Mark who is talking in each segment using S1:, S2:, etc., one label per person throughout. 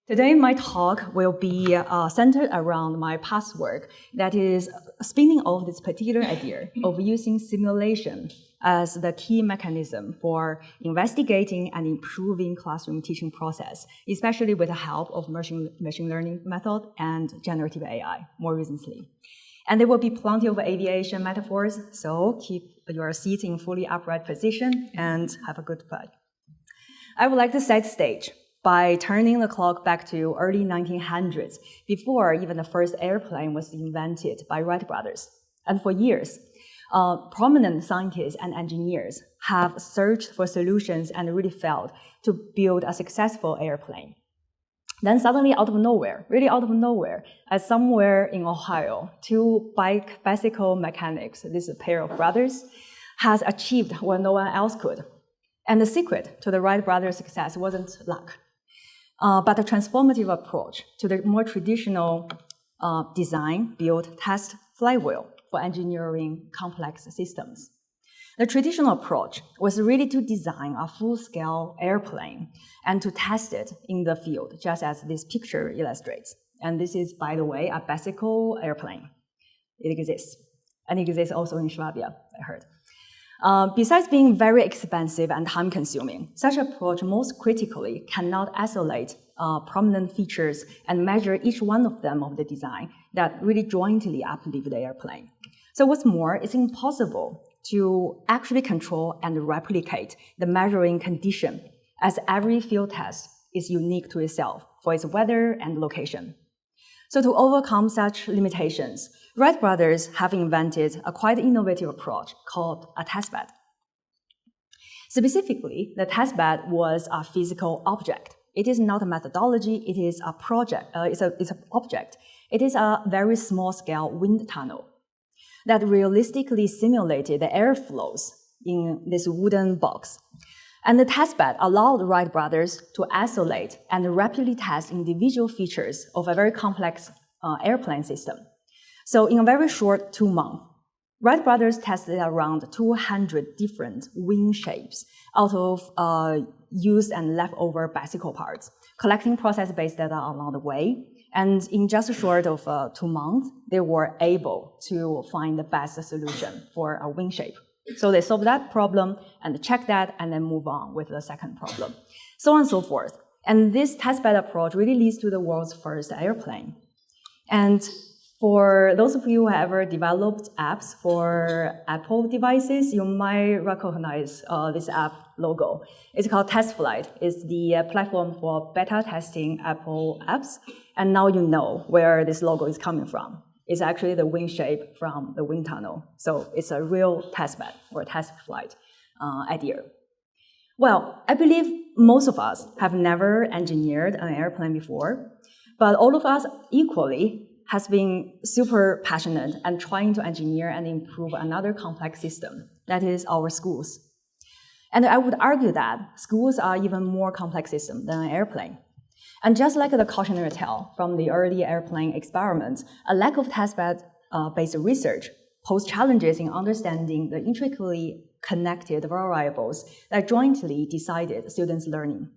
S1: Today, my talk will be centered around my past work that is spinning off this particular idea of using simulation as the key mechanism for investigating and improving classroom teaching process, especially with the help of machine learning method and generative AI more recently. And there will be plenty of aviation metaphors, so keep your seat in fully upright position and have a good flight. I would like to set the stage by turning the clock back to early 1900s, before even the first airplane was invented by Wright brothers. And for years, prominent scientists and engineers have searched for solutions and really failed to build a successful airplane. Then suddenly, out of nowhere, really out of nowhere, as somewhere in Ohio, two bicycle mechanics, this pair of brothers, has achieved what no one else could. And the secret to the Wright brothers' success wasn't luck, but a transformative approach to the more traditional design, build, test flywheel for engineering complex systems. The traditional approach was really to design a full-scale airplane and to test it in the field, just as this picture illustrates. And this is, by the way, a bicycle airplane. It exists. And it exists also in Swabia, I heard. Besides being very expensive and time-consuming, such approach most critically cannot isolate prominent features and measure each one of them of the design that really jointly uplift the airplane. So what's more, it's impossible to actually control and replicate the measuring condition, as every field test is unique to itself for its weather and location. So to overcome such limitations, Wright brothers have invented a quite innovative approach called a testbed. Specifically, the testbed was a physical object. It is not a methodology, it is a project, it's an object. It is a very small-scale wind tunnel that realistically simulated the airflows in this wooden box. And the testbed allowed Wright brothers to isolate and rapidly test individual features of a very complex airplane system. So in a very short 2 months, Wright brothers tested around 200 different wing shapes out of used and leftover bicycle parts, collecting process-based data along the way. And in just a short of 2 months, they were able to find the best solution for a wing shape. So they solved that problem and check that and then move on with the second problem, so on and so forth. And this testbed approach really leads to the world's first airplane. And for those of you who have ever developed apps for Apple devices, you might recognize this app logo. It's called TestFlight. It's the platform for beta testing Apple apps. And now you know where this logo is coming from. It's actually the wing shape from the wind tunnel. So it's a real testbed or test flight idea. Well, I believe most of us have never engineered an airplane before, but all of us equally has been super passionate and trying to engineer and improve another complex system, that is our schools. And I would argue that schools are even more complex system than an airplane. And just like the cautionary tale from the early airplane experiments, a lack of testbed-based research poses challenges in understanding the intricately connected variables that jointly decided students' learning.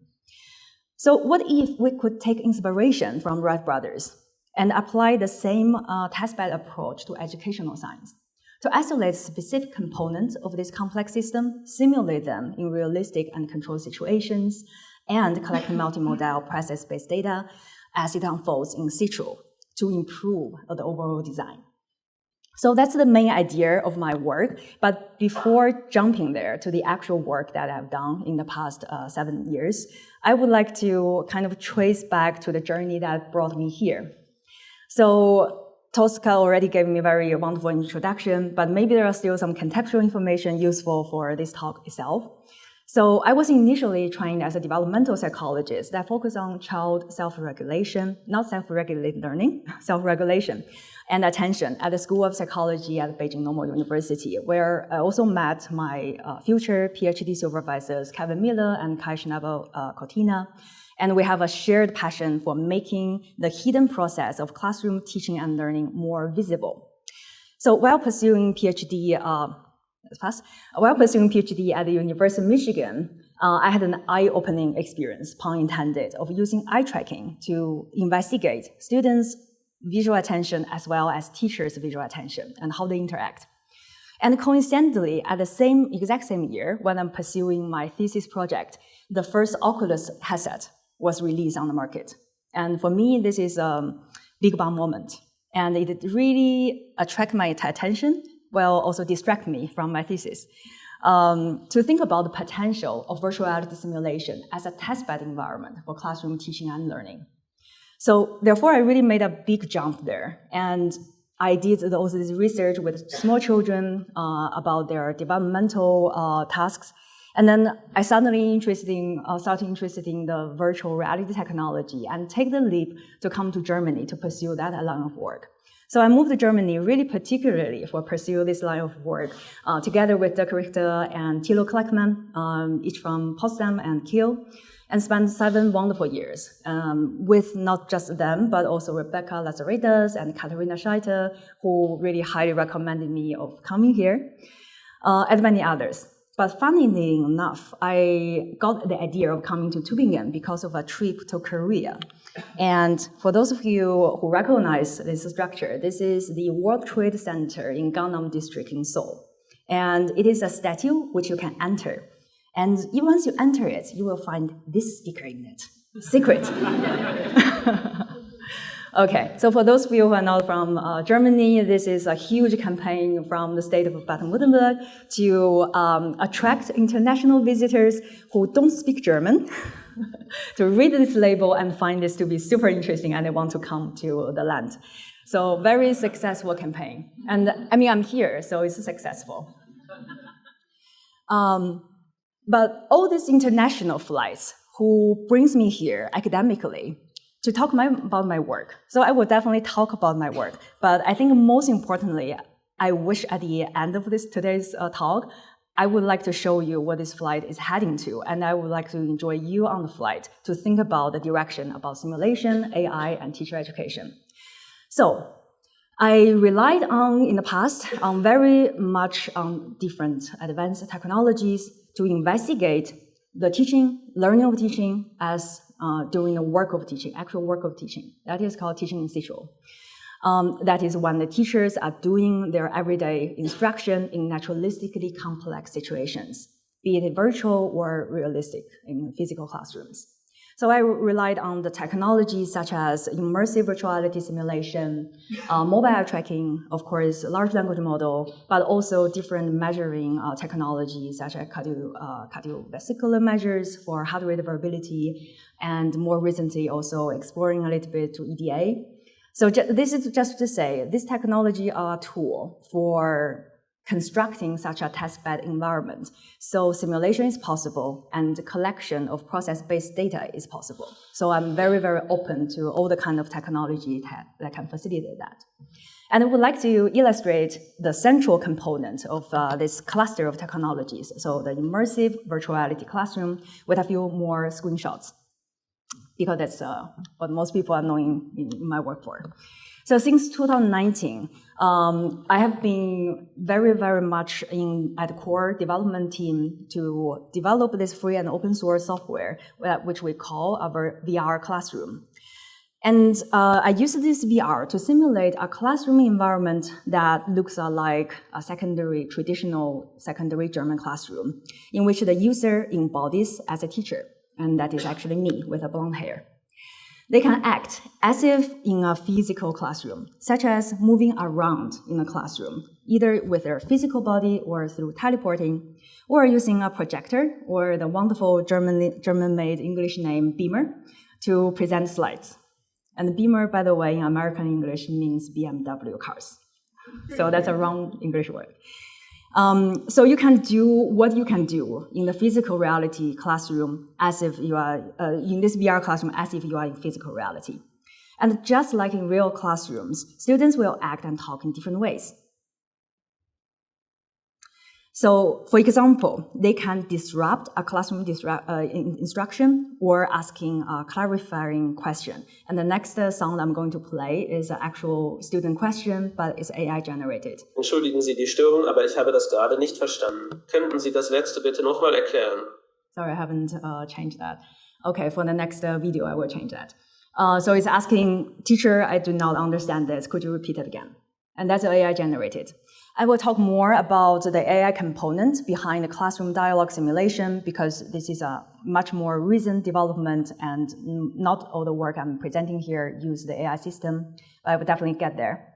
S1: So what if we could take inspiration from Wright brothers and apply the same testbed approach to educational science, to isolate specific components of this complex system, simulate them in realistic and controlled situations, and collect multimodal process-based data as it unfolds in situ to improve the overall design. So that's the main idea of my work. But before jumping there to the actual work that I've done in the past 7 years, I would like to kind of trace back to the journey that brought me here. So Tosca already gave me a very wonderful introduction, but maybe there are still some contextual information useful for this talk itself. So I was initially trained as a developmental psychologist that focused on child self-regulation, not self-regulated learning, self-regulation, and attention at the School of Psychology at Beijing Normal University, where I also met my future PhD supervisors, Kevin Miller and Kai Schnabel-Cortina. And we have a shared passion for making the hidden process of classroom teaching and learning more visible. So while pursuing PhD at the University of Michigan, I had an eye-opening experience, pun intended, of using eye tracking to investigate students' visual attention as well as teachers' visual attention and how they interact. And coincidentally, at the exact same year, when I'm pursuing my thesis project, the first Oculus headset was released on the market. And for me, this is a big bang moment. And it really attracted my attention, while also distract me from my thesis, to think about the potential of virtual reality simulation as a testbed environment for classroom teaching and learning. So therefore, I really made a big jump there. And I did also this research with small children about their developmental tasks. And then I started interested in the virtual reality technology and take the leap to come to Germany to pursue that line of work. So I moved to Germany really particularly for pursue this line of work, together with Dr. Hector and Thilo Kleckmann, each from Potsdam and Kiel, and spent 7 wonderful years with not just them, but also Rebecca Lazaredas and Katharina Scheiter, who really highly recommended me of coming here, and many others. But funnily enough, I got the idea of coming to Tübingen because of a trip to Korea. And for those of you who recognize this structure, this is the World Trade Center in Gangnam District in Seoul. And it is a statue which you can enter. And even once you enter it, you will find this sticker in it. Secret. Okay, so for those of you who are not from Germany, this is a huge campaign from the state of Baden-Württemberg to attract international visitors who don't speak German to read this label and find this to be super interesting and they want to come to the land. So very successful campaign. And I mean, I'm here, so it's successful. But all these international flights who brings me here academically to talk about my work. So I will definitely talk about my work, but I think most importantly, I wish at the end of today's talk, I would like to show you what this flight is heading to, and I would like to enjoy you on the flight to think about the direction about simulation, AI, and teacher education. So I relied on, in the past, on very much on different advanced technologies to investigate the teaching, learning of teaching as during the work of teaching, actual work of teaching. That is called teaching in situ. That is when the teachers are doing their everyday instruction in naturalistically complex situations, be it virtual or realistic in physical classrooms. So I relied on the technologies such as immersive virtuality simulation, mobile eye tracking, of course, large language model, but also different measuring technologies such as cardiovascular measures for heart rate variability, and more recently also exploring a little bit to EDA. So this is just to say, this technology are a tool for constructing such a testbed environment. So simulation is possible and the collection of process-based data is possible. So I'm very, very open to all the kind of technology that can facilitate that. And I would like to illustrate the central component of this cluster of technologies. So the immersive virtuality classroom with a few more screenshots, because that's what most people are knowing in my work for. So since 2019, I have been very, very much at the core development team to develop this free and open source software, which we call our VR classroom. And I use this VR to simulate a classroom environment that looks like a traditional secondary German classroom, in which the user embodies as a teacher, and that is actually me with a blonde hair. They can act as if in a physical classroom, such as moving around in a classroom, either with their physical body or through teleporting, or using a projector or the wonderful German-made English name Beamer to present slides. And Beamer, by the way, in American English means BMW cars. So that's a wrong English word. So you can do what you can do in the physical reality classroom as if you are, in this VR classroom, as if you are in physical reality. And just like in real classrooms, students will act and talk in different ways. So, for example, they can disrupt a classroom instruction or asking a clarifying question. And the next sound I'm going to play is an actual student question, but it's AI generated.
S2: Entschuldigen Sie die Störung, aber ich habe das gerade nicht verstanden. Könnten Sie das letzte bitte nochmal erklären?
S1: Sorry, I haven't changed that. Okay, for the next video, I will change that. So it's asking, teacher, I do not understand this. Could you repeat it again? And that's AI generated. I will talk more about the AI component behind the classroom dialogue simulation because this is a much more recent development and not all the work I'm presenting here use the AI system. I will definitely get there.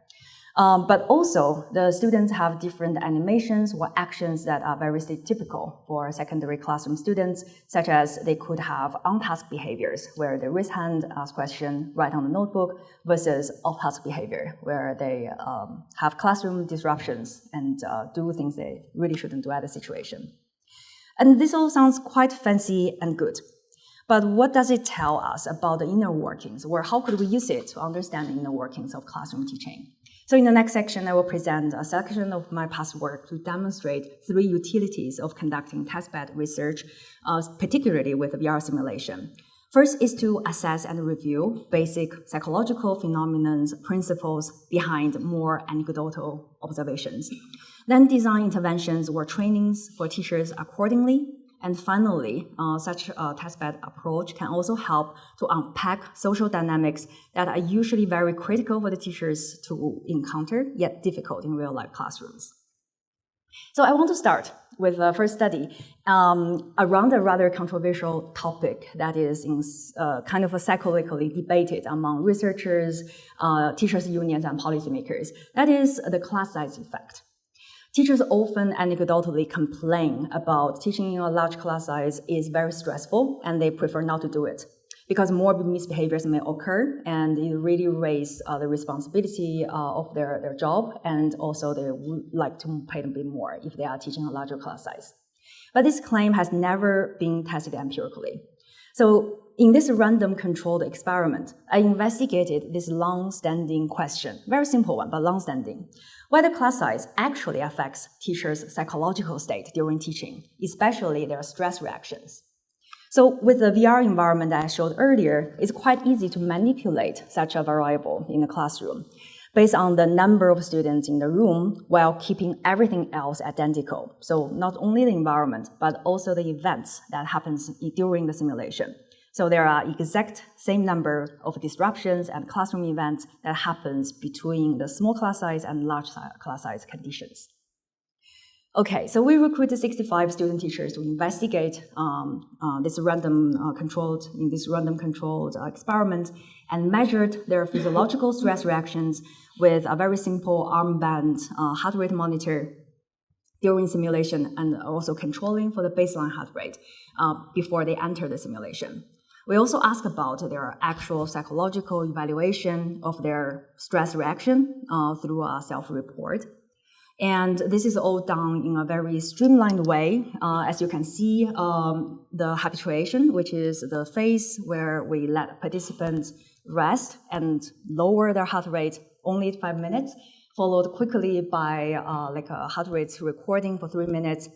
S1: But also, the students have different animations or actions that are very typical for secondary classroom students, such as they could have on-task behaviors, where they raise hand, ask question, write on the notebook, versus off-task behavior, where they have classroom disruptions and do things they really shouldn't do at the situation. And this all sounds quite fancy and good. But what does it tell us about the inner workings, or how could we use it to understand the inner workings of classroom teaching? So in the next section, I will present a section of my past work to demonstrate 3 utilities of conducting testbed research, particularly with VR simulation. First is to assess and review basic psychological phenomena, principles behind more anecdotal observations. Then design interventions or trainings for teachers accordingly. And finally, such a testbed approach can also help to unpack social dynamics that are usually very critical for the teachers to encounter, yet difficult in real-life classrooms. So I want to start with the first study around a rather controversial topic that is kind of psychologically debated among researchers, teachers' unions, and policymakers. That is the class size effect. Teachers often anecdotally complain about teaching in a large class size is very stressful, and they prefer not to do it because more misbehaviors may occur, and it really raises the responsibility of their job, and also they would like to pay them a bit more if they are teaching a larger class size. But this claim has never been tested empirically. So in this random controlled experiment, I investigated this long-standing question, very simple one, but long-standing, whether class size actually affects teachers' psychological state during teaching, especially their stress reactions. So with the VR environment that I showed earlier, it's quite easy to manipulate such a variable in the classroom based on the number of students in the room while keeping everything else identical. So not only the environment, but also the events that happens during the simulation. So there are exact same number of disruptions and classroom events that happens between the small class size and large class size conditions. Okay, so we recruited 65 student teachers to investigate this random controlled experiment and measured their physiological stress reactions with a very simple armband heart rate monitor during simulation and also controlling for the baseline heart rate before they enter the simulation. We also ask about their actual psychological evaluation of their stress reaction through a self-report. And this is all done in a very streamlined way. As you can see, the habituation, which is the phase where we let participants rest and lower their heart rate only 5 minutes, followed quickly by like a heart rate recording for 3 minutes,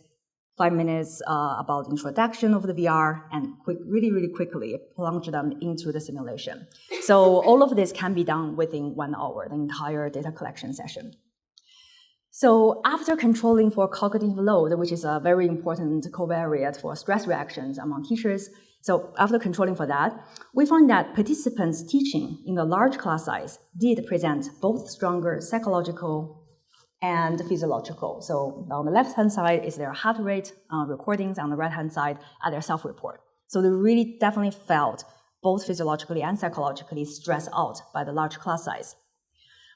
S1: 5 minutes about introduction of the VR, and really quickly plunge them into the simulation. So all of this can be done within 1 hour, the entire data collection session. So after controlling for cognitive load, which is a very important covariate for stress reactions among teachers, so after controlling for that, we found that participants teaching in a large class size did present both stronger psychological and physiological. So on the left-hand side is their heart rate recordings, on the right-hand side are their self-report. So they really definitely felt both physiologically and psychologically stressed out by the large class size.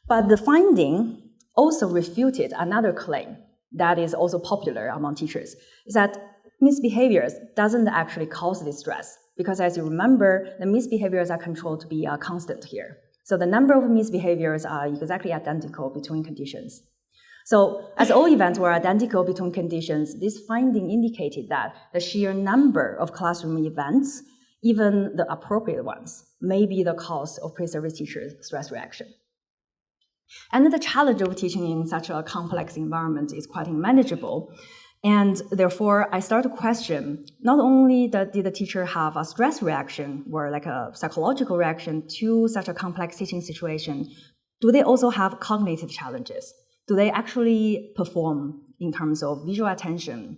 S1: But the finding also refuted another claim that is also popular among teachers, is that misbehaviors doesn't actually cause this stress, because as you remember, the misbehaviors are controlled to be a constant here. So the number of misbehaviors are exactly identical between conditions. So as all events were identical between conditions, this finding indicated that the sheer number of classroom events, even the appropriate ones, may be the cause of pre-service teachers' stress reaction. And the challenge of teaching in such a complex environment is quite unmanageable. And therefore, I start to question, not only did the teacher have a stress reaction or like a psychological reaction to such a complex teaching situation, do they also have cognitive challenges? Do they actually perform in terms of visual attention,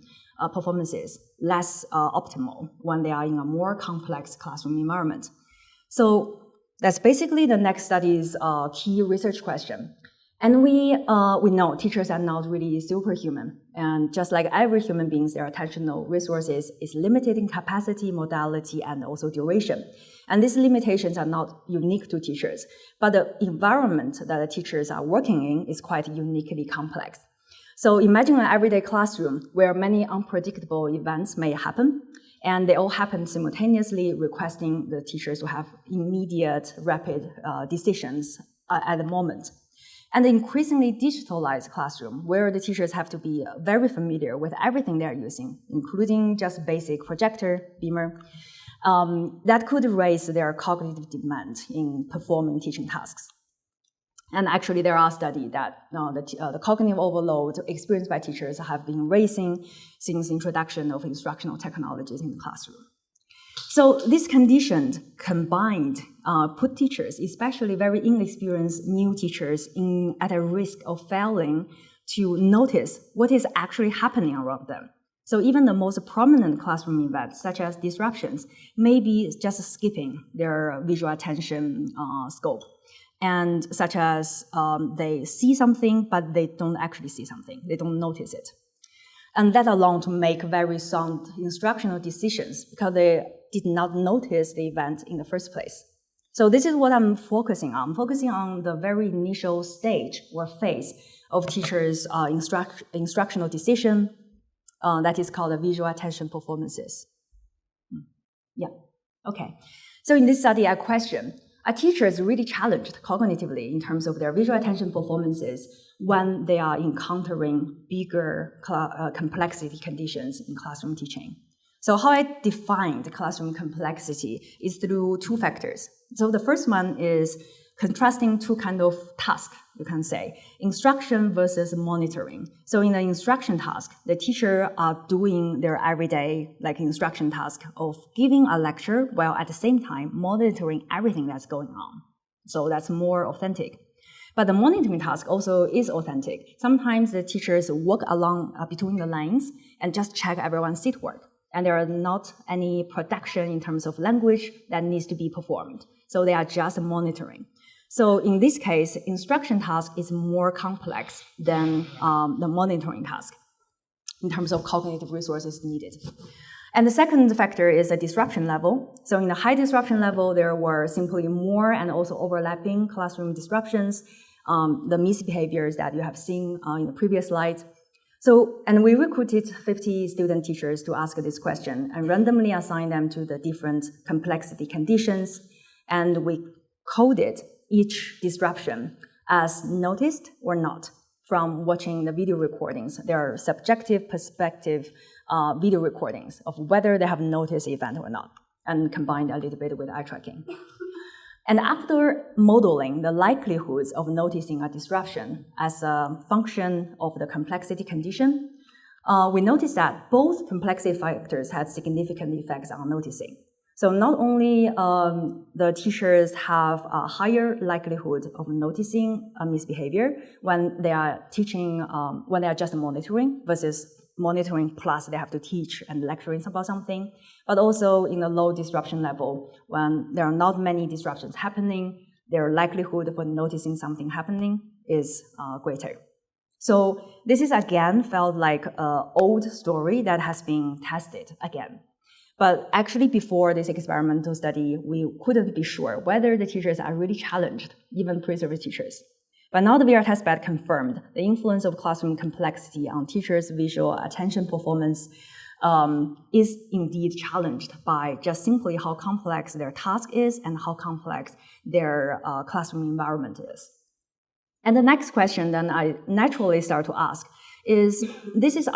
S1: performances less optimal when they are in a more complex classroom environment. So that's basically the next study's key research question. And we know teachers are not really superhuman. And just like every human being, their attentional resources is limited in capacity, modality, and also duration. And these limitations are not unique to teachers, but the environment that the teachers are working in is quite uniquely complex. So imagine an everyday classroom where many unpredictable events may happen, and they all happen simultaneously, requesting the teachers to have immediate, rapid decisions at the moment. And the increasingly digitalized classroom, where the teachers have to be very familiar with everything they're using, including just basic projector, beamer, that could raise their cognitive demand in performing teaching tasks. And actually, there are studies that the cognitive overload experienced by teachers have been raising since the introduction of instructional technologies in the classroom. So these conditions combined put teachers, especially very inexperienced new teachers, at a risk of failing to notice what is actually happening around them. So even the most prominent classroom events, such as disruptions, may be just skipping their visual attention scope. And such as they see something, but they don't actually see something. They don't notice it. And that alone to make very sound instructional decisions because they did not notice the event in the first place. So this is what I'm focusing on. I'm focusing on the very initial stage or phase of teachers' instructional decision that is called the visual attention performances. Yeah, okay. So in this study, I question, are teachers really challenged cognitively in terms of their visual attention performances when they are encountering bigger complexity conditions in classroom teaching? So how I define the classroom complexity is through two factors. So the first one is contrasting two kind of tasks, you can say, instruction versus monitoring. So in the instruction task, the teacher are doing their everyday instruction task of giving a lecture while at the same time monitoring everything that's going on. So that's more authentic. But the monitoring task also is authentic. Sometimes the teachers walk along between the lines and just check everyone's seat work. And there are not any production in terms of language that needs to be performed. So they are just monitoring. So in this case, instruction task is more complex than the monitoring task in terms of cognitive resources needed. And the second factor is the disruption level. So in the high disruption level, there were simply more and also overlapping classroom disruptions, the misbehaviors that you have seen in the previous slides. So, and we recruited 50 student teachers to ask this question and randomly assign them to the different complexity conditions. And we coded each disruption as noticed or not from watching the video recordings. There are subjective perspective video recordings of whether they have noticed the event or not, and combined a little bit with eye tracking. And after modeling the likelihoods of noticing a disruption as a function of the complexity condition, we noticed that both complexity factors had significant effects on noticing. So not only the teachers have a higher likelihood of noticing a misbehavior when they are teaching, when they are just monitoring versus monitoring plus they have to teach and lecturing about something, but also in the low disruption level, when there are not many disruptions happening, their likelihood for noticing something happening is greater. So this is again felt like an old story that has been tested again. But actually before this experimental study, we couldn't be sure whether the teachers are really challenged, even pre-service teachers. But now the VR testbed confirmed the influence of classroom complexity on teachers' visual attention performance is indeed challenged by just simply how complex their task is and how complex their classroom environment is. And the next question then I naturally start to ask is, this is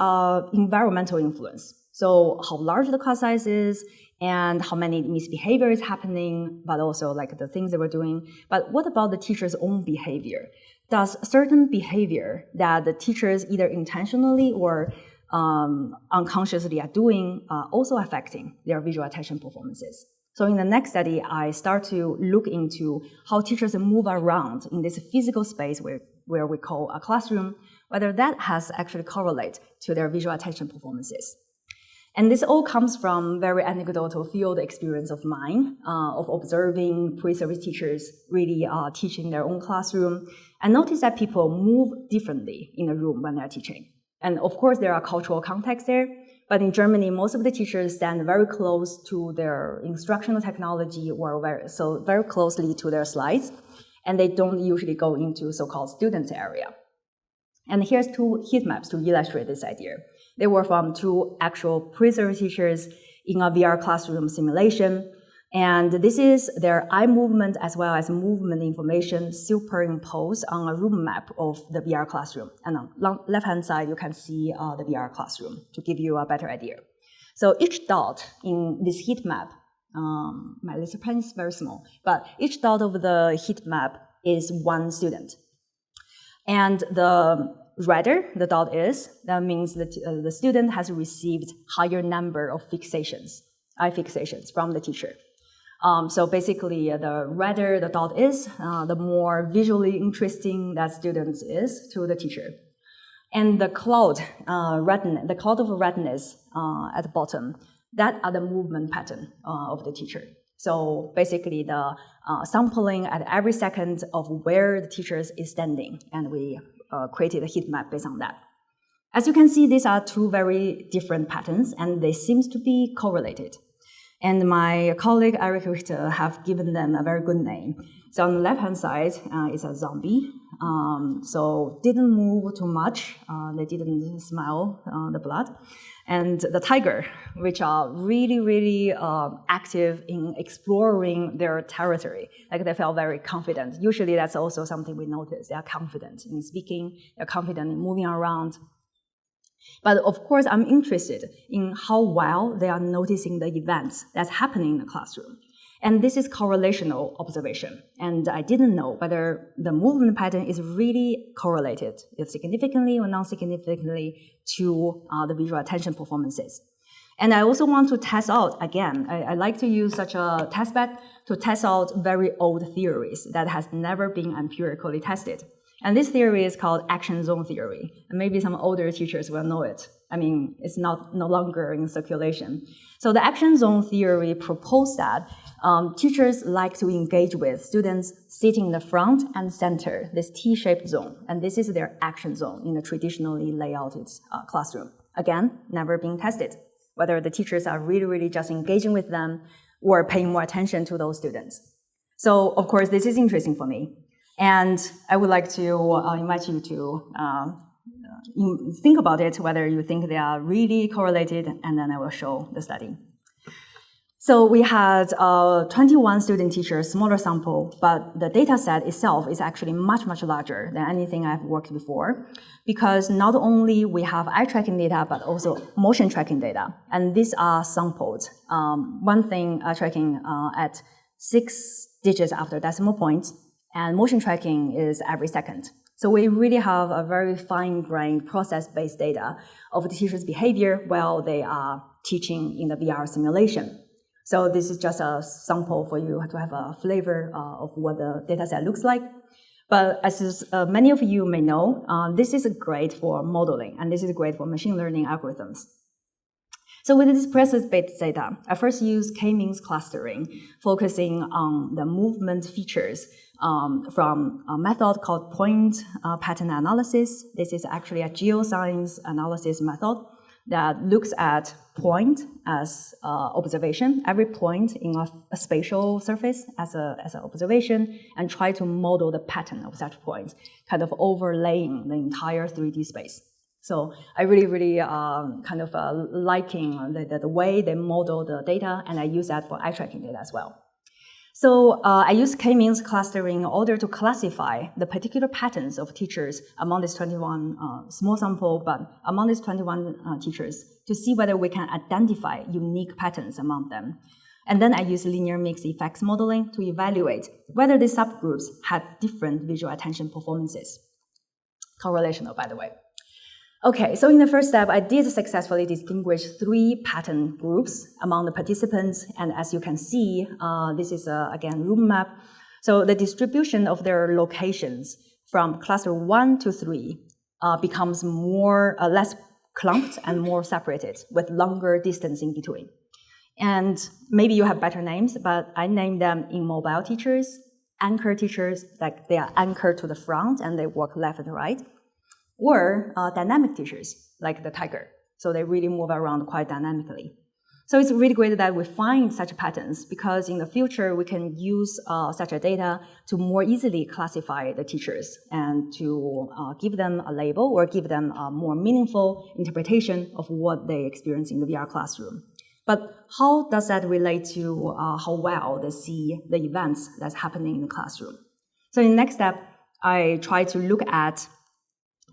S1: environmental influence. So how large the class size is and how many misbehavior is happening, but also the things they were doing. But what about the teacher's own behavior? Does certain behavior that the teachers either intentionally or unconsciously are doing also affecting their visual attention performances? So in the next study, I start to look into how teachers move around in this physical space where we call a classroom, whether that has actually correlate to their visual attention performances. And this all comes from very anecdotal field experience of mine, of observing pre-service teachers really teaching their own classroom. I noticed that people move differently in a room when they're teaching. And of course, there are cultural contexts there. But in Germany, most of the teachers stand very close to their instructional technology or very closely to their slides. And they don't usually go into so-called student area. And here's two heat maps to illustrate this idea. They were from two actual pre-service teachers in a VR classroom simulation. And this is their eye movement as well as movement information superimposed on a room map of the VR classroom. And on the left-hand side, you can see the VR classroom to give you a better idea. So each dot in this heat map, my laser pen is very small, but each dot of the heat map is one student. And the redder the dot is, that means that the student has received higher number of eye fixations from the teacher. So basically, the redder the dot is, the more visually interesting that student is to the teacher. And the cloud of redness at the bottom, that are the movement pattern of the teacher. So basically, the sampling at every second of where the teacher is standing, and we created a heat map based on that. As you can see, these are two very different patterns, and they seem to be correlated. And my colleague Eric Richter have given them a very good name. So on the left-hand side is a zombie. So didn't move too much. They didn't smell the blood. And the tiger, which are really, really active in exploring their territory. Like they felt very confident. Usually that's also something we notice. They are confident in speaking. They're confident in moving around. But of course, I'm interested in how well they are noticing the events that's happening in the classroom. And this is correlational observation. And I didn't know whether the movement pattern is really correlated, significantly or non-significantly, to the visual attention performances. And I also want to test out, again, I like to use such a testbed to test out very old theories that has never been empirically tested. And this theory is called action zone theory. And maybe some older teachers will know it. I mean, it's no longer in circulation. So the action zone theory proposed that teachers like to engage with students sitting in the front and center, this T-shaped zone. And this is their action zone in a traditionally layouted classroom. Again, never been tested, whether the teachers are really, really just engaging with them or paying more attention to those students. So, of course, this is interesting for me. And I would like to invite you to think about it, whether you think they are really correlated, and then I will show the study. So we had 21 student teachers, smaller sample, but the data set itself is actually much, much larger than anything I've worked before, because not only we have eye tracking data, but also motion tracking data. And these are sampled. One thing, eye tracking at 6 digits after decimal points, and motion tracking is every second. So we really have a very fine-grained process-based data of the teacher's behavior while they are teaching in the VR simulation. So this is just a sample for you to have a flavor of what the data set looks like. But as many of you may know, this is great for modeling, and this is great for machine learning algorithms. So with this process-based data, I first used k-means clustering, focusing on the movement features from a method called point pattern analysis. This is actually a geoscience analysis method that looks at point as observation, every point in a spatial surface as an observation, and try to model the pattern of such points, kind of overlaying the entire 3D space. So I really, really liking the way they model the data, and I use that for eye tracking data as well. So I use k-means clustering in order to classify the particular patterns of teachers among these 21 small sample, but among these 21 teachers to see whether we can identify unique patterns among them. And then I use linear mixed effects modeling to evaluate whether these subgroups had different visual attention performances. Correlational, by the way. Okay, so in the first step, I did successfully distinguish 3 pattern groups among the participants. And as you can see, this is, again, room map. So the distribution of their locations from cluster 1 to 3 becomes less clumped and more separated with longer distance in between. And maybe you have better names, but I name them immobile teachers, anchor teachers, like they are anchored to the front and they walk left and right, or dynamic teachers, like the tiger. So they really move around quite dynamically. So it's really great that we find such patterns because in the future, we can use such a data to more easily classify the teachers and to give them a label or give them a more meaningful interpretation of what they experience in the VR classroom. But how does that relate to how well they see the events that's happening in the classroom? So in the next step, I try to look at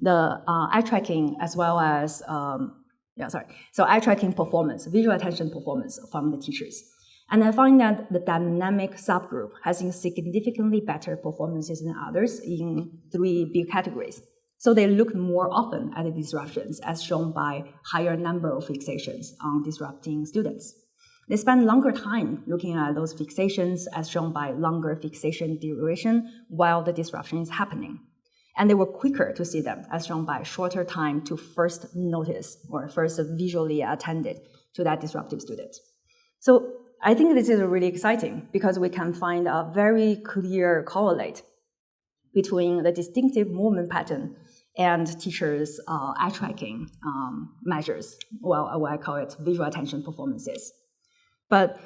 S1: the eye tracking as well as So eye tracking performance, visual attention performance from the teachers. And I find that the dynamic subgroup has significantly better performances than others in 3 big categories. So they look more often at the disruptions as shown by higher number of fixations on disrupting students. They spend longer time looking at those fixations as shown by longer fixation duration while the disruption is happening. And they were quicker to see them, as shown by shorter time to first notice or first visually attended to that disruptive student. So I think this is really exciting because we can find a very clear correlate between the distinctive movement pattern and teachers' eye tracking measures. Well, I call it visual attention performances. But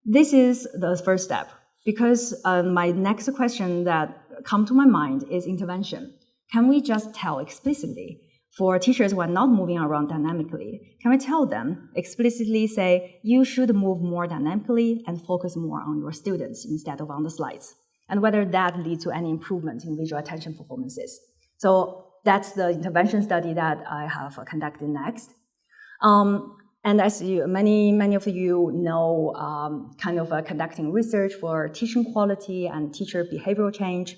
S1: this is the first step because my next question that come to my mind is intervention. Can we just tell explicitly for teachers who are not moving around dynamically, can we tell them explicitly say, you should move more dynamically and focus more on your students instead of on the slides? And whether that leads to any improvement in visual attention performances. So that's the intervention study that I have conducted next. And as many of you know, conducting research for teaching quality and teacher behavioral change.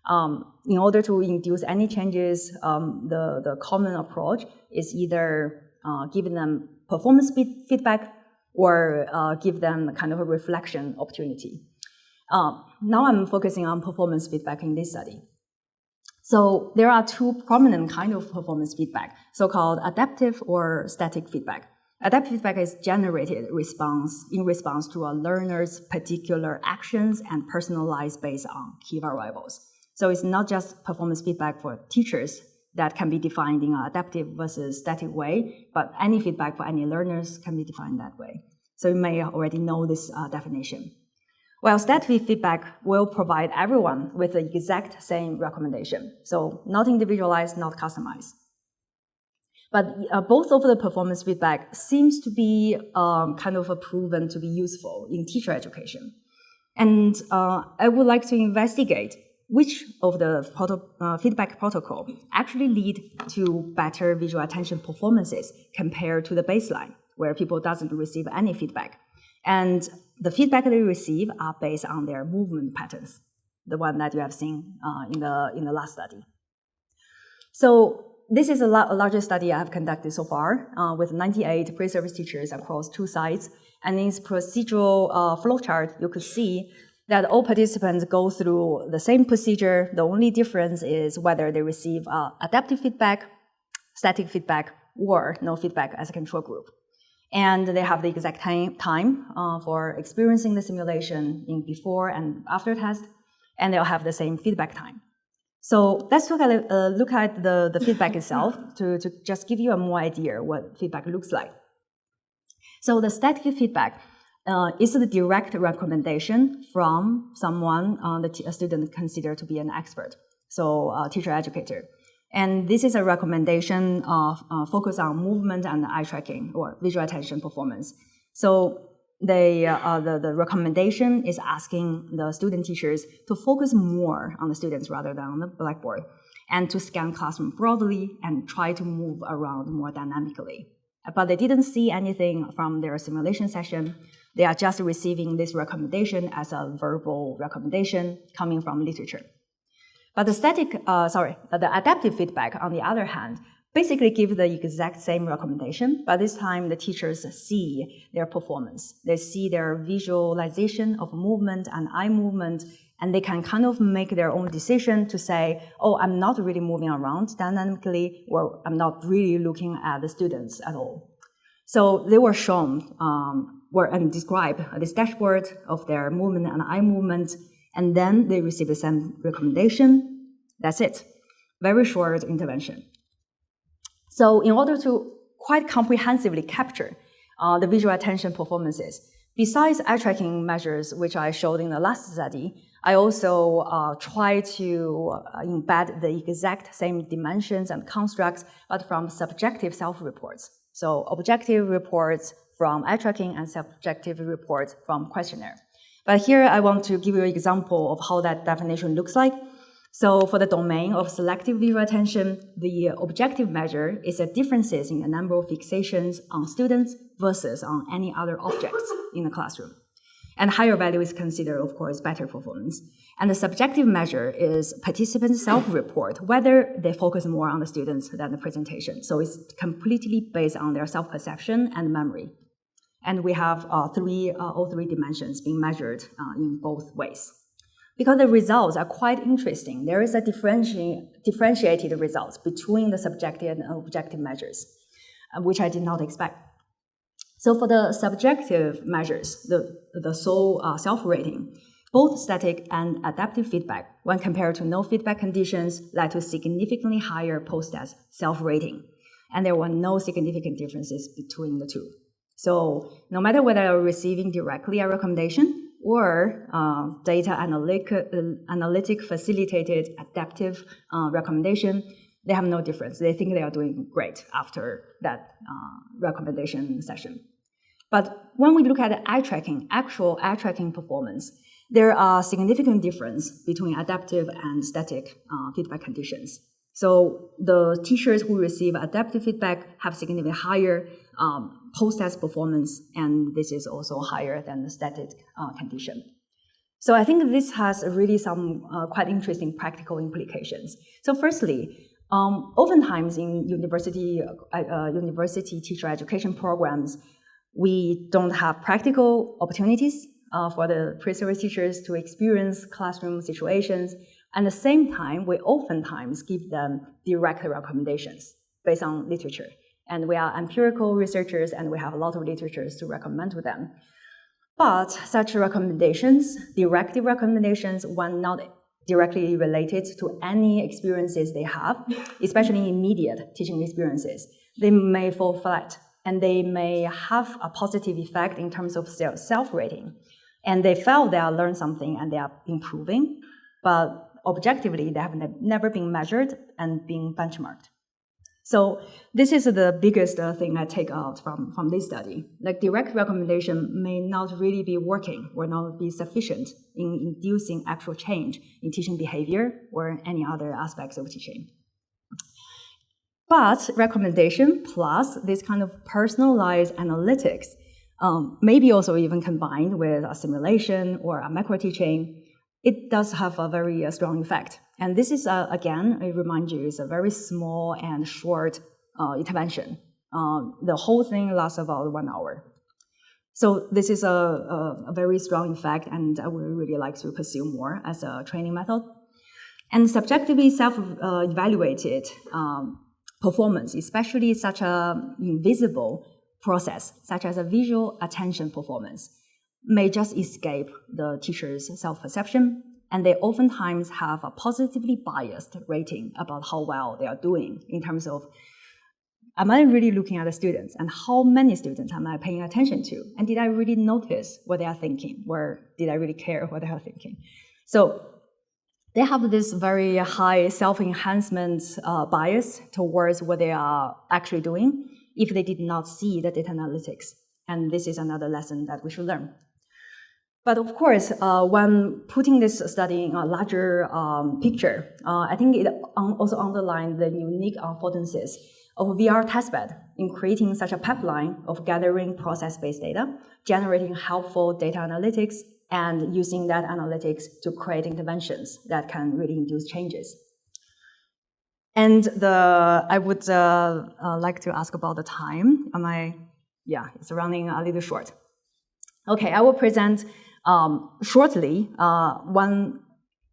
S1: In order to induce any changes, the common approach is either giving them performance feedback or give them kind of a reflection opportunity. Now I'm focusing on performance feedback in this study. So there are 2 prominent kind of performance feedback, so-called adaptive or static feedback. Adaptive feedback is generated in response to a learner's particular actions and personalized based on key variables. So it's not just performance feedback for teachers that can be defined in an adaptive versus static way, but any feedback for any learners can be defined that way. So you may already know this definition. Well, static feedback will provide everyone with the exact same recommendation. So not individualized, not customized. But both of the performance feedback seems to be proven to be useful in teacher education. And I would like to investigate which of the feedback protocol actually lead to better visual attention performances compared to the baseline, where people doesn't receive any feedback. And the feedback they receive are based on their movement patterns, the one that you have seen in the last study. So this is a larger study I have conducted so far with 98 pre-service teachers across 2 sites. And in this procedural flowchart, you could see that all participants go through the same procedure. The only difference is whether they receive adaptive feedback, static feedback, or no feedback as a control group. And they have the exact time for experiencing the simulation in before and after test, and they'll have the same feedback time. So let's look at the feedback itself to just give you a more idea what feedback looks like. So the static feedback is the direct recommendation from someone a student considered to be an expert, so a teacher educator. And this is a recommendation focused on movement and eye tracking or visual attention performance. So the recommendation is asking the student teachers to focus more on the students rather than on the blackboard, and to scan classroom broadly and try to move around more dynamically. But they didn't see anything from their simulation session. They are just receiving this recommendation as a verbal recommendation coming from literature. But the adaptive feedback, on the other hand, basically give the exact same recommendation, but this time the teachers see their performance. They see their visualization of movement and eye movement And they can kind of make their own decision to say, oh, I'm not really moving around dynamically, or I'm not really looking at the students at all. So they were shown and describe this dashboard of their movement and eye movement, and then they receive the same recommendation. That's it. Very short intervention. So in order to quite comprehensively capture the visual attention performances, besides eye tracking measures, which I showed in the last study, I also try to embed the exact same dimensions and constructs, but from subjective self-reports. So objective reports from eye tracking and subjective reports from questionnaire. But here I want to give you an example of how that definition looks like. So for the domain of selective visual attention, the objective measure is the differences in the number of fixations on students versus on any other objects in the classroom. And higher value is considered, of course, better performance. And the subjective measure is participants' self-report, whether they focus more on the students than the presentation. So it's completely based on their self-perception and memory. And we have all three dimensions being measured in both ways. Because the results are quite interesting, there is a differentiated results between the subjective and objective measures, which I did not expect. So for the subjective measures, the sole self-rating, both static and adaptive feedback, when compared to no feedback conditions, led to significantly higher post-test self-rating. And there were no significant differences between the two. So no matter whether you're receiving directly a recommendation or data analytic facilitated adaptive recommendation, they have no difference. They think they are doing great after that recommendation session. But when we look at eye tracking, actual eye tracking performance, there are significant difference between adaptive and static feedback conditions. So the teachers who receive adaptive feedback have significantly higher post-test performance, and this is also higher than the static condition. So I think this has really some quite interesting practical implications. So firstly, oftentimes in university teacher education programs, we don't have practical opportunities for the pre-service teachers to experience classroom situations. At the same time, we oftentimes give them direct recommendations based on literature. And we are empirical researchers, and we have a lot of literatures to recommend to them. But such recommendations, directive recommendations, when not directly related to any experiences they have, especially immediate teaching experiences, they may fall flat, and they may have a positive effect in terms of self-rating. And they felt they are learned something and they are improving, but objectively, they have never been measured and been benchmarked. So this is the biggest thing I take out from this study. Like direct recommendation may not really be working or not be sufficient in inducing actual change in teaching behavior or any other aspects of teaching. But recommendation plus this kind of personalized analytics, maybe also even combined with a simulation or a macro teaching, it does have a very strong effect. And this is, again, I remind you, is a very small and short intervention. The whole thing lasts about 1 hour. So this is a very strong effect, and I would really like to pursue more as a training method. And subjectively self-evaluated performance, especially such an invisible process, such as a visual attention performance, may just escape the teacher's self-perception, and they oftentimes have a positively biased rating about how well they are doing in terms of, am I really looking at the students, and how many students am I paying attention to, and did I really notice what they are thinking, or did I really care what they are thinking? So they have this very high self-enhancement bias towards what they are actually doing if they did not see the data analytics. And this is another lesson that we should learn. But of course, when putting this study in a larger picture, I think it also underlined the unique affordances of VR testbed in creating such a pipeline of gathering process-based data, generating helpful data analytics, and using that analytics to create interventions that can really induce changes. And I would like to ask about the time. Yeah, it's running a little short. Okay, I will present shortly one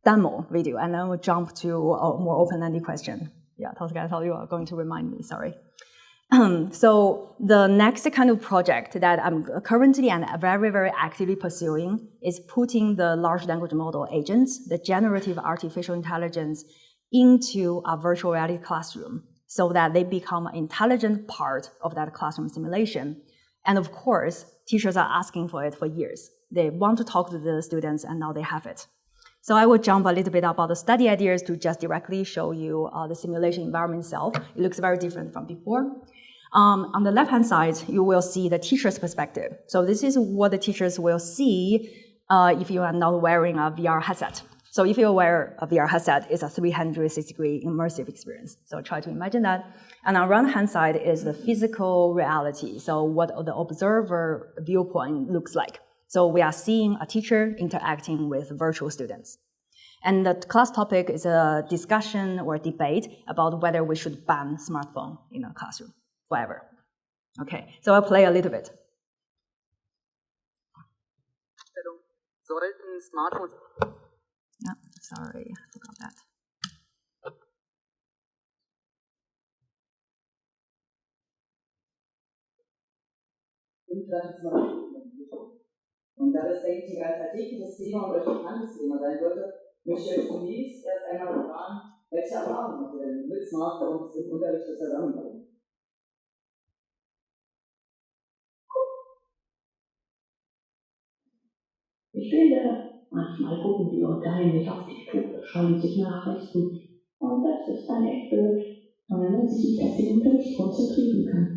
S1: demo video, and then we'll jump to a more open-ended question. Yeah, I thought you were going to remind me, sorry. So the next kind of project that I'm currently and very, very actively pursuing is putting the large language model agents, the generative artificial intelligence, into a virtual reality classroom so that they become an intelligent part of that classroom simulation. And of course, teachers are asking for it for years. They want to talk to the students, and now they have it. So I will jump a little bit about the study ideas to just directly show you the simulation environment itself. It looks very different from before. On the left-hand side, you will see the teacher's perspective. So this is what the teachers will see if you are not wearing a VR headset. So if you wear a VR headset, it's a 360-degree immersive experience. So try to imagine that. And on the right-hand side is the physical reality. So what the observer viewpoint looks like. So we are seeing a teacher interacting with virtual students. And the class topic is a discussion or debate about whether we should ban smartphone in a classroom forever. Okay, so I'll play a little bit.
S2: Sollten Smartphones...
S1: Yeah, sorry, I forgot that.
S2: Und da das, denke ich, ein ganz alltägliches Thema und euch ein bekanntes Thema sein sollte, möchte ich euch zunächst erst einmal fragen, welche Erfahrungen habt ihr denn mit Smartphones im Unterricht zusammenbringen?
S3: Ich finde, manchmal gucken die Leute heimlich auf TikTok, schauen sich Nachrichten und das ist dann echt blöd, weil man sich nicht auf den Unterricht konzentrieren kann.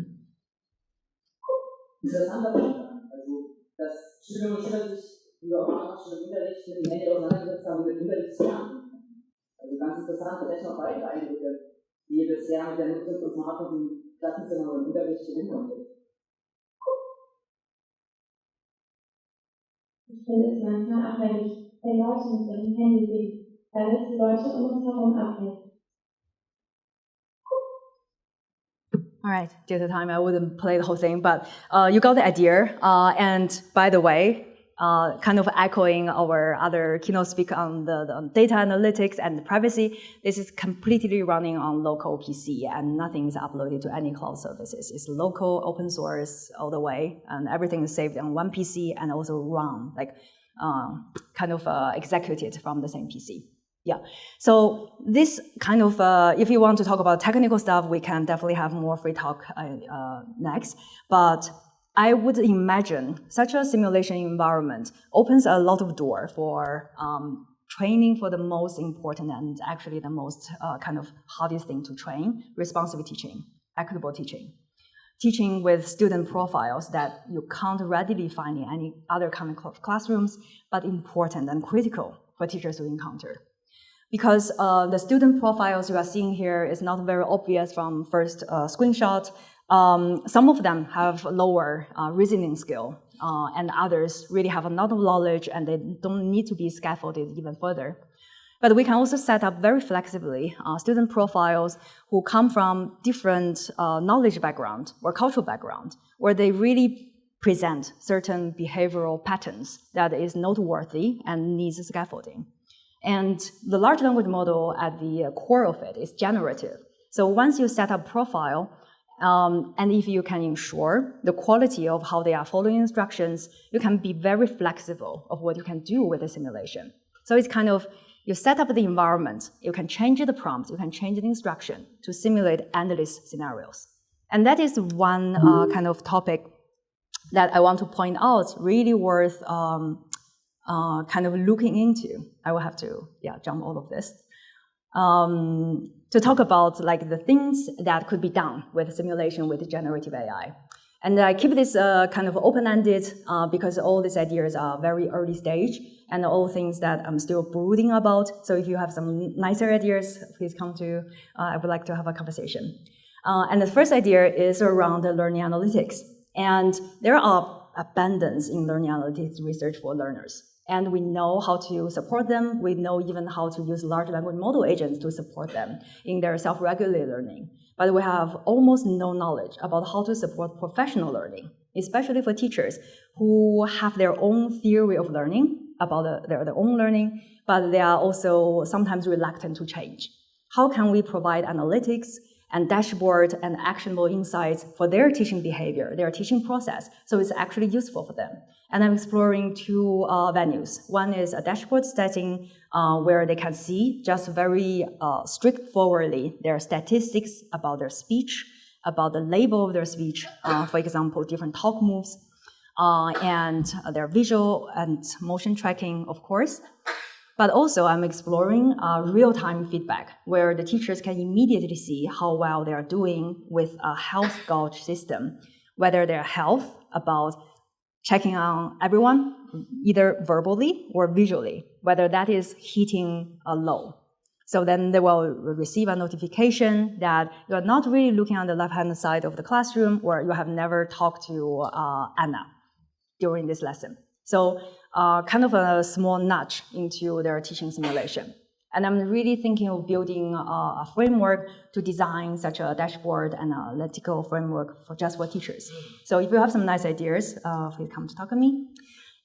S2: Interessanter Punkt. Also, dass Schülerinnen und Schüler sich über schon im Unterricht mit dem Handy auseinandergesetzt haben, mit Unterrichtslernen. Also ganz interessant, vielleicht noch weitere Eindrücke, die ihr bisher mit der Nutzung von Smartphones im Klassenzimmer und im Unterricht gewinnen konntet.
S3: Ich finde es manchmal abhängig, wenn Leute mit ihrem Handy sind, weil es die Leute um uns herum abhält.
S1: All right, due to time, I wouldn't play the whole thing, but you got the idea. And by the way, kind of echoing our other keynote speaker on the data analytics and the privacy, this is completely running on local PC and nothing is uploaded to any cloud services. It's local, open source all the way, and everything is saved on one PC and also run, like kind of executed from the same PC. Yeah, so this kind of, if you want to talk about technical stuff, we can definitely have more free talk next. But I would imagine such a simulation environment opens a lot of door for training for the most important and actually the most kind of hardest thing to train, responsive teaching, equitable teaching. Teaching with student profiles that you can't readily find in any other kind of classrooms, but important and critical for teachers to encounter. Because the student profiles you are seeing here is not very obvious from first screenshot. Some of them have lower reasoning skill, and others really have a lot of knowledge and they don't need to be scaffolded even further. But we can also set up very flexibly student profiles who come from different knowledge background or cultural background, where they really present certain behavioral patterns that is noteworthy and needs scaffolding. And the large language model at the core of it is generative. So once you set up profile, and if you can ensure the quality of how they are following instructions, you can be very flexible of what you can do with the simulation. So it's kind of, you set up the environment, you can change the prompt, you can change the instruction to simulate endless scenarios. And that is one kind of topic that I want to point out, really worth kind of looking into. I will have to, jump all of this. To talk about like the things that could be done with simulation with generative AI. And I keep this kind of open-ended because all these ideas are very early stage and all things that I'm still brooding about. So if you have some nicer ideas, please come to, I would like to have a conversation. And the first idea is around the learning analytics. And there are abundance in learning analytics research for learners. And we know how to support them. We know even how to use large language model agents to support them in their self-regulated learning. But we have almost no knowledge about how to support professional learning, especially for teachers who have their own theory of learning about their own learning, but they are also sometimes reluctant to change. How can we provide analytics and dashboard and actionable insights for their teaching behavior, their teaching process, so it's actually useful for them? And I'm exploring two venues. One is a dashboard setting where they can see just very straightforwardly their statistics about their speech, about the label of their speech, for example, different talk moves, and their visual and motion tracking, of course. But also I'm exploring real-time feedback where the teachers can immediately see how well they are doing with a health gauge system, whether their health about checking on everyone, either verbally or visually, whether that is hitting a low. So then they will receive a notification that you're not really looking on the left-hand side of the classroom, or you have never talked to Anna during this lesson. So kind of a small nudge into their teaching simulation. And I'm really thinking of building a framework to design such a dashboard and analytical framework for just for teachers. So if you have some nice ideas, please come to talk to me.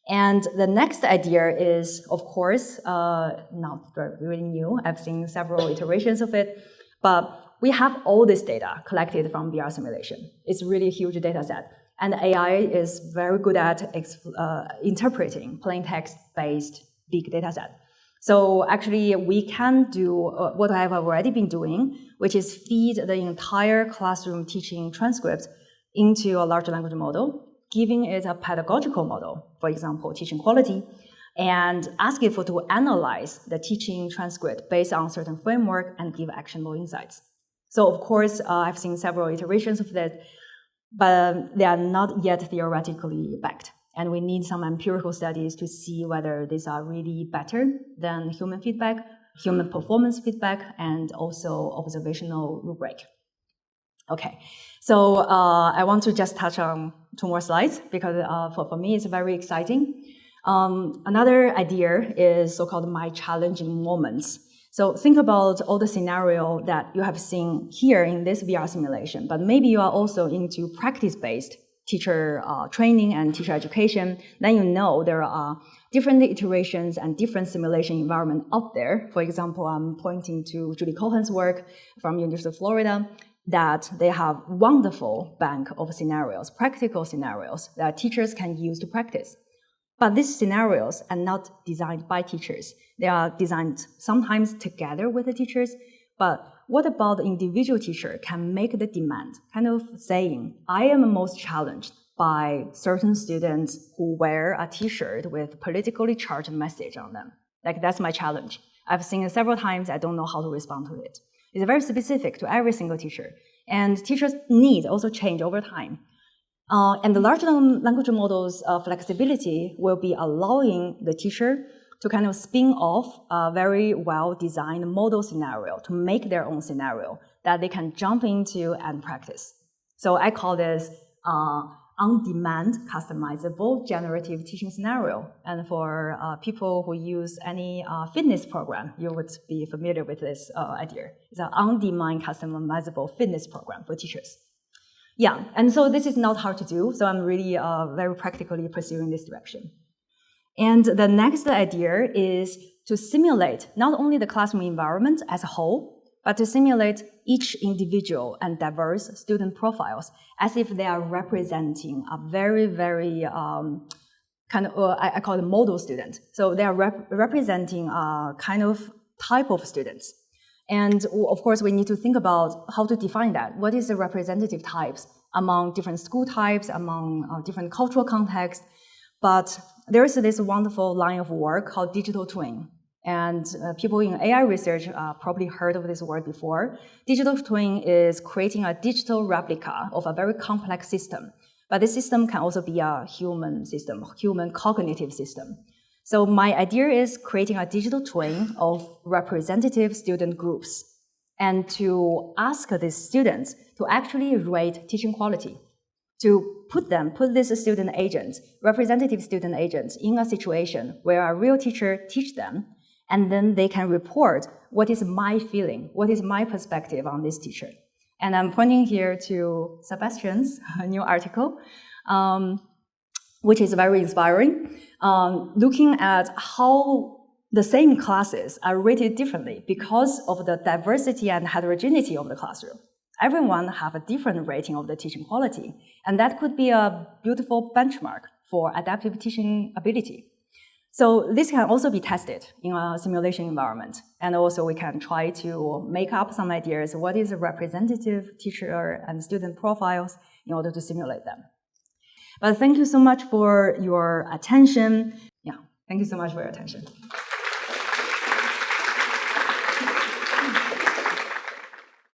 S1: And the next idea is, of course, not really new. I've seen several iterations of it, but we have all this data collected from VR simulation. It's really a huge data set. And AI is very good at interpreting plain text-based big data set. So actually, we can do what I have already been doing, which is feed the entire classroom teaching transcript into a large language model, giving it a pedagogical model, for example, teaching quality, and ask it to analyze the teaching transcript based on certain framework and give actionable insights. So of course, I've seen several iterations of that, but they are not yet theoretically backed. And we need some empirical studies to see whether these are really better than human feedback, human performance feedback, and also observational rubric. Okay, so I want to just touch on two more slides because for me it's very exciting. Another idea is so-called my challenging moments. So think about all the scenario that you have seen here in this VR simulation, but maybe you are also into practice-based teacher training and teacher education. Then you know there are different iterations and different simulation environment out there. For example, I'm pointing to Julie Cohen's work from University of Florida, that they have wonderful bank of scenarios, practical scenarios that teachers can use to practice. But these scenarios are not designed by teachers. They are designed sometimes together with the teachers. But what about the individual teacher can make the demand, kind of saying, I am most challenged by certain students who wear a t-shirt with politically charged message on them. Like, that's my challenge. I've seen it several times. I don't know how to respond to it. It's very specific to every single teacher. And teachers' needs also change over time. And the large language models' flexibility will be allowing the teacher to kind of spin off a very well-designed model scenario to make their own scenario that they can jump into and practice. So I call this on-demand, customizable, generative teaching scenario. And for people who use any fitness program, you would be familiar with this idea. It's an on-demand, customizable fitness program for teachers. Yeah, and so this is not hard to do, so I'm really very practically pursuing this direction. And the next idea is to simulate not only the classroom environment as a whole, but to simulate each individual and diverse student profiles as if they are representing a very, very kind of, I call it model student. So they are representing a kind of type of students. And of course, we need to think about how to define that. What is the representative types among different school types, among different cultural contexts? But there is this wonderful line of work called digital twin. And people in AI research probably heard of this word before. Digital twin is creating a digital replica of a very complex system. But this system can also be a human system, human cognitive system. So my idea is creating a digital twin of representative student groups and to ask these students to actually rate teaching quality, to put these student agents, representative student agents, in a situation where a real teacher teach them, and then they can report what is my feeling, what is my perspective on this teacher. And I'm pointing here to Sebastian's new article. which is very inspiring, looking at how the same classes are rated differently because of the diversity and heterogeneity of the classroom. Everyone have a different rating of the teaching quality, and that could be a beautiful benchmark for adaptive teaching ability. So this can also be tested in a simulation environment, and also we can try to make up some ideas what is a representative teacher and student profiles in order to simulate them. But thank you so much for your attention. Yeah, thank you so much for your attention.